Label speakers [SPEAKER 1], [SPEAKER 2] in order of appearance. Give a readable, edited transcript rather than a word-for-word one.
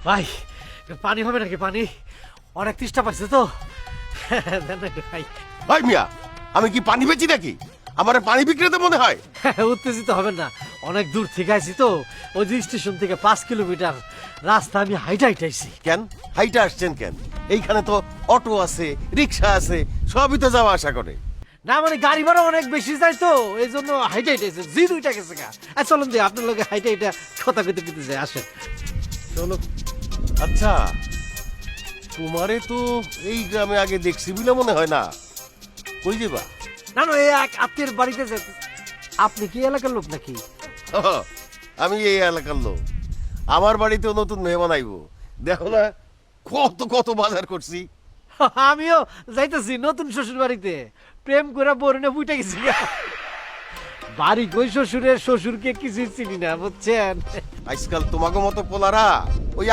[SPEAKER 1] ভাই পানি হবে নাকি? পানি অনেক তৃষ্ণা পাচ্ছে তো। দেন না একটু ভাই।
[SPEAKER 2] ভাই মিয়া, আমি কি পানি বেচি নাকি? আমার পানি বিক্রেতা মনে হয়?
[SPEAKER 1] উত্তেজিত হবেন না, অনেক দূর থেকে আইছি তো। ওই যে স্টেশন থেকে 5 কিলোমিটার রাস্তা আমি হাইটা হাইটাইছি।
[SPEAKER 2] কেন হাইটা আসছেন কেন? এইখানে তো অটো আছে, রিক্সা আছে, সবই তো যাওয়া আসা করে।
[SPEAKER 1] না মানে গাড়ি ভাড়া অনেক বেশি যায় তো, এই জন্য হাইটা হাইটাইছে। জি 2টা গেছে গা। চলুন দিয়ে আপনার লোকে হাইটা হাইটা কথা কইতে কইতে যায়, আসেন।
[SPEAKER 2] চলো। আচ্ছা, তোমারে তো এই গ্রামে আগে দেখছি বলে মনে হয় না। কই যাবা?
[SPEAKER 1] না না, এই এক আত্মীয়ের বাড়িতে যেতে। আপনি কি এলাকার লোক নাকি?
[SPEAKER 2] আমি এই এলাকার লোক। আমার বাড়িতেও নতুন মেহমান আইবো। দেখো না কত কত বাজার করছি।
[SPEAKER 1] আমিও যাইতেছি নতুন শ্বশুর বাড়িতে। প্রেম করে বরুণে বুইটা গেছি গা। বাড়ি কই শ্বশুরের, শ্বশুরকে কিছু চিনি না, বুঝছেন?
[SPEAKER 2] আজকাল তোমাকে মতো পোলারা ওই